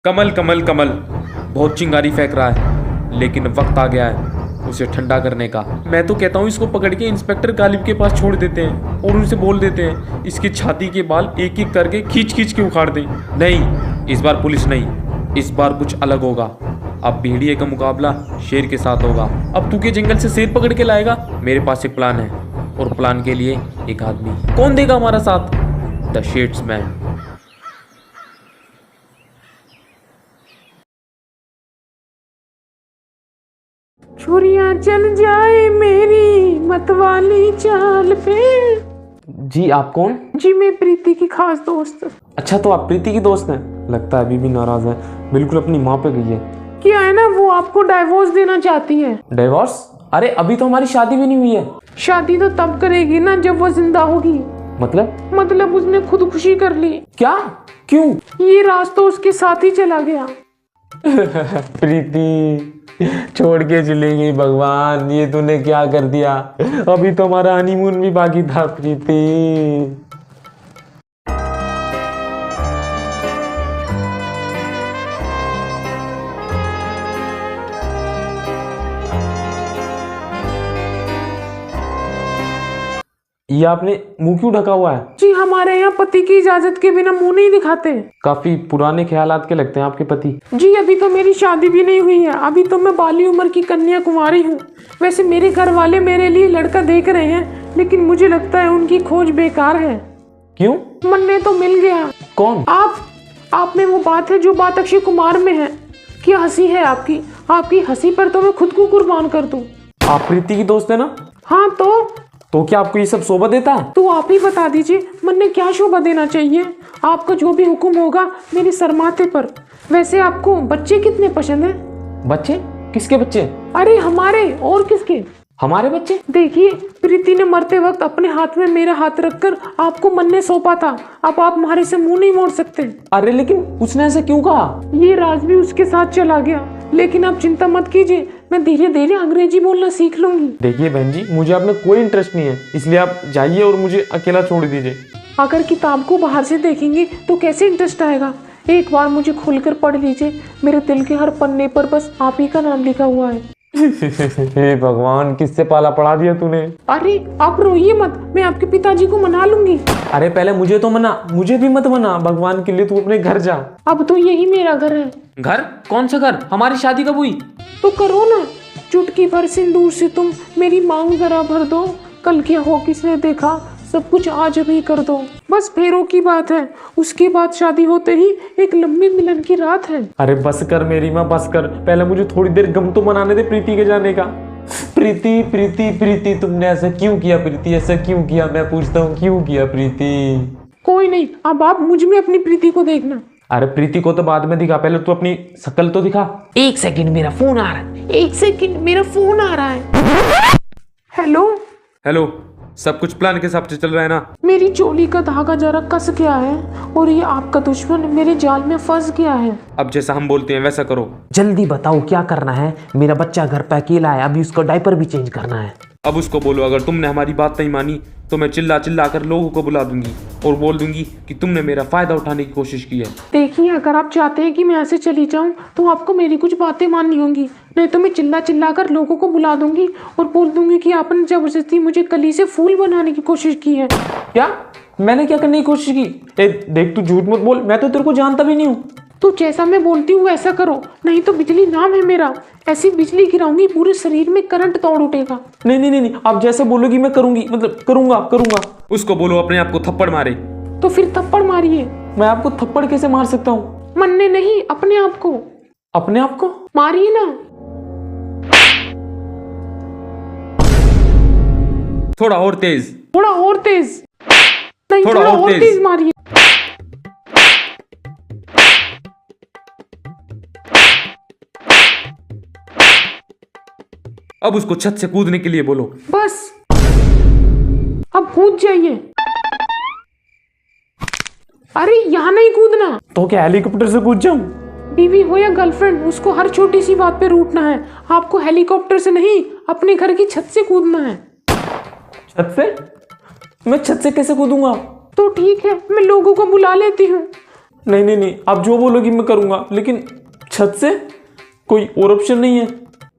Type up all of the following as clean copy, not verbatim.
कमल कमल कमल बहुत चिंगारी फेंक रहा है, लेकिन वक्त आ गया है उसे ठंडा करने का। मैं तो कहता हूँ इसको पकड़ के इंस्पेक्टर गालिब के पास छोड़ देते हैं और उनसे बोल देते हैं इसकी छाती के बाल एक एक करके खींच खींच के उखाड़ दें। नहीं, इस बार पुलिस नहीं, इस बार कुछ अलग होगा। अब भेड़िए का मुकाबला शेर के साथ होगा। अब तू के जंगल से शेर पकड़ के लाएगा? मेरे पास एक प्लान है, और प्लान के लिए एक आदमी। कौन देगा हमारा साथ? द शेड्समैन। छुरियां चल जाए मेरी मतवाली चाल पे। जी आप कौन? जी मैं प्रीति की खास दोस्त। अच्छा तो आप प्रीति की दोस्त हैं? लगता है अभी भी नाराज है, बिल्कुल अपनी माँ पे गई है। क्या है ना, वो आपको डाइवोर्स देना चाहती है। डिवोर्स? अरे अभी तो हमारी शादी भी नहीं हुई है। शादी तो तब करेगी ना जब वो जिंदा होगी। मतलब उसने खुदकुशी कर ली। क्या? क्यों? ये राज तो उसके साथ ही चला गया। प्रीति छोड़ के चली गई। भगवान ये तूने क्या कर दिया? अभी तो हमारा हनीमून भी बाकी था प्रीति। ये आपने मुंह क्यों ढका हुआ है? जी हमारे यहाँ पति की इजाजत के बिना मुंह नहीं दिखाते। काफी पुराने ख्यालात के लगते हैं आपके पति। जी अभी तो मेरी शादी भी नहीं हुई है, अभी तो मैं बाली उम्र की कन्या कुमारी हूँ। वैसे मेरे घर वाले मेरे लिए लड़का देख रहे हैं, लेकिन मुझे लगता है उनकी खोज बेकार है। क्यों? मन्ने तो मिल गया। कौन? आप में वो बात है जो बात अक्षय कुमार में है। क्या हंसी है आपकी हंसी पर तो मैं खुद को कुर्बान कर दूं। आप प्रीति की दोस्त है ना? हाँ तो क्या आपको ये सब शोभा देता है? तो आप ही बता दीजिए मन्ने क्या शोभा देना चाहिए। आपका जो भी हुक्म होगा मेरे सरमाथे पर। वैसे आपको बच्चे कितने पसंद हैं? बच्चे? किसके बच्चे? अरे हमारे, और किसके? हमारे बच्चे? देखिए प्रीति ने मरते वक्त अपने हाथ में मेरा हाथ रखकर आपको मन्ने सौंपा था। अब आप हमारे से मुंह नहीं मोड़ सकते। अरे लेकिन उसने ऐसा क्यों कहा? ये राज भी उसके साथ चला गया, लेकिन आप चिंता मत कीजिए, मैं धीरे धीरे अंग्रेजी बोलना सीख लूंगी। देखिए बहन जी, मुझे आप में कोई इंटरेस्ट नहीं है, इसलिए आप जाइए और मुझे अकेला छोड़ दीजिए। अगर किताब को बाहर से देखेंगे तो कैसे इंटरेस्ट आएगा? एक बार मुझे खोलकर पढ़ लीजिए, मेरे दिल के हर पन्ने पर बस आप ही का नाम लिखा हुआ है। हे भगवान, किससे पाला पढ़ा दिया तूने? अरे आप रोइए मत, मैं आपके पिताजी को मना लूंगी। अरे पहले मुझे तो मना, मुझे भी मत मना। भगवान के लिए तू अपने घर जा। अब तो यही मेरा घर है। घर? कौन सा घर? हमारी शादी कब हुई? तो करो ना, चुटकी भर सिंदूर से तुम मेरी मांग जरा भर दो। कल क्या हो किसने देखा, सब कुछ आज भी कर दो। बस फेरों की बात है, उसके बाद शादी होते ही एक लंबी मिलन की रात है। अरे बस कर मेरी माँ, बस कर। पहले मुझे थोड़ी देर गम तो मनाने दे प्रीति के जाने का। प्रीति प्रीति प्रीति, तुमने ऐसा क्यों किया? प्रीति ऐसा क्यों किया? मैं पूछता हूँ क्यों किया प्रीति? कोई नहीं, अब आप मुझ में अपनी प्रीति को देखना। अरे प्रीति को तो बाद में दिखा, पहले तू अपनी शक्ल तो दिखा। एक सेकंड मेरा फोन आ रहा है। एक सेकंड मेरा फोन आ रहा है। हेलो हेलो, सब कुछ प्लान के हिसाब से चल रहा है ना? मेरी चोली का धागा जरा कस गया है और ये आपका दुश्मन मेरे जाल में फंस गया है। अब जैसा हम बोलते हैं वैसा करो। जल्दी बताओ क्या करना है। मेरा बच्चा घर पे अकेला है, अभी उसका डायपर भी चेंज करना है। अब उसको बोलो अगर तुमने हमारी बात नहीं मानी तो मैं चिल्ला चिल्ला कर लोगों को बुला दूंगी और बोल दूंगी कि तुमने मेरा फायदा उठाने की कोशिश की है। देखिए अगर आप चाहते हैं कि मैं ऐसे चली जाऊं तो आपको मेरी कुछ बातें माननी होंगी, नहीं तो मैं चिल्ला चिल्ला कर लोगों को बुला दूंगी और बोल दूंगी कि आपने जबरदस्ती मुझे कली से फूल बनाने की कोशिश की है। क्या? मैंने क्या करने की कोशिश की? देख तू झूठ मत बोल, मैं तो तेरे को जानता भी नहीं हूँ। तो जैसा मैं बोलती हूँ वैसा करो, नहीं तो बिजली नाम है मेरा। ऐसी बिजली गिराऊंगी पूरे शरीर में करंट तोड़ उठेगा। नहीं, आप जैसे बोलोगी मैं करूंगी, मतलब करूंगा। उसको बोलो अपने आप को थप्पड़ मारे। तो फिर थप्पड़ मारिए। मैं आपको थप्पड़ कैसे मार सकता हूँ? मन्ने नहीं, अपने आप को। अपने आप को मारिए ना। थोड़ा और तेज। थोड़ा और तेज। नहीं, थोड़ा और तेज मारिए। अब उसको छत से कूदने के लिए बोलो। बस अब कूद जाइए। अरे यहाँ नहीं कूदना। तो क्या हेलीकॉप्टर से कूद जाऊं? बीवी हो या गर्लफ्रेंड, उसको हर छोटी सी बात पे रूठना है। आपको हेलीकॉप्टर से नहीं, अपने घर की छत से कूदना है। छत से? मैं छत से कैसे कूदूंगा? तो ठीक है, मैं लोगों को बुला लेती हूँ। नहीं नहीं नहीं, आप जो बोलोगी मैं करूंगा, लेकिन छत से कोई और ऑप्शन नहीं है।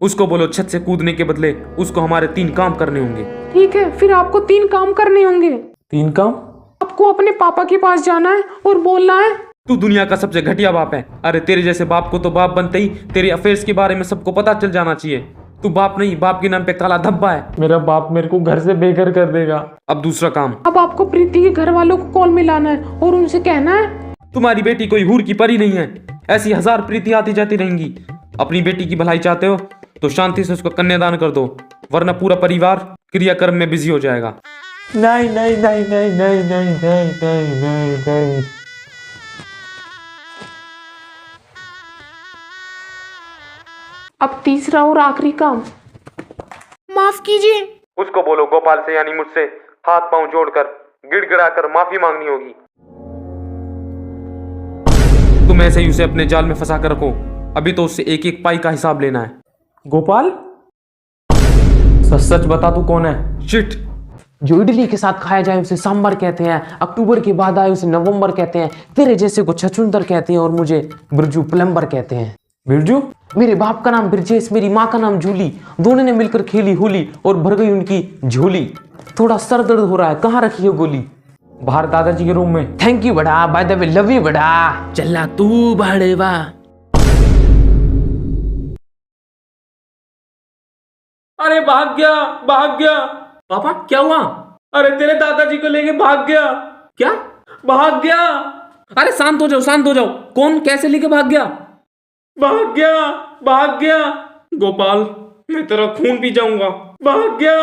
उसको बोलो छत से कूदने के बदले उसको हमारे 3 काम करने होंगे। ठीक है, फिर आपको 3 काम करने होंगे। 3 काम? आपको अपने पापा के पास जाना है और बोलना है, तू दुनिया का सबसे घटिया बाप है। अरे तेरे जैसे बाप को तो बाप बनते ही तेरे अफेयर्स के बारे में सबको पता चल जाना चाहिए। तू बाप नहीं, बाप के नाम पे काला धब्बा है। मेरा बाप मेरे को घर से बेघर कर देगा। अब दूसरा काम, अब आपको प्रीति के घर वालों को कॉल मिलाना है और उनसे कहना है, तुम्हारी बेटी कोई हूर की परी नहीं है। ऐसी 1000 प्रीति आती जाती रहेंगी। अपनी बेटी की भलाई चाहते हो तो शांति से उसको कन्यादान कर दो, वरना पूरा परिवार क्रियाक्रम में बिजी हो जाएगा। नहीं नहीं नहीं नहीं नहीं नहीं नहीं नहीं नहीं नहीं। अब तीसरा और आखिरी काम। माफ कीजिए। उसको बोलो गोपाल से यानी मुझसे हाथ पांव जोड़कर गिड़गिड़ाकर माफी मांगनी होगी। तुम ऐसे ही उसे अपने जाल में फंसा कर रखो। अभी तो उससे एक एक पाई का हिसाब लेना है। गोपाल, सच सच बता तू कौन है? शिट, जो इडली के साथ खाया जाए उसे सांबर कहते हैं, अक्टूबर के बाद आए उसे नवंबर कहते हैं, तेरे जैसे को छछूंदर कहते हैं और मुझे बिरजू प्लम्बर कहते हैं। बिरजू? मेरे बाप का नाम ब्रजेश, मेरी माँ का नाम जूली। दोनों ने मिलकर खेली होली और भर गई उनकी झोली। थोड़ा सर दर्द हो रहा है, कहाँ रखी है गोली? बाहर दादाजी के रूम में। थैंक यू बड़ा, by the way love you बड़ा। चला तू बड़वा। अरे भाग गया, भाग गया। पापा क्या हुआ? अरे तेरे दादाजी को लेके भाग गया। क्या? भाग गया। अरे शांत हो जाओ, शांत हो जाओ। कौन, कैसे लेके भाग गया? भाग गया, भाग गया। गोपाल, मैं तेरा खून पी जाऊंगा। भाग गया।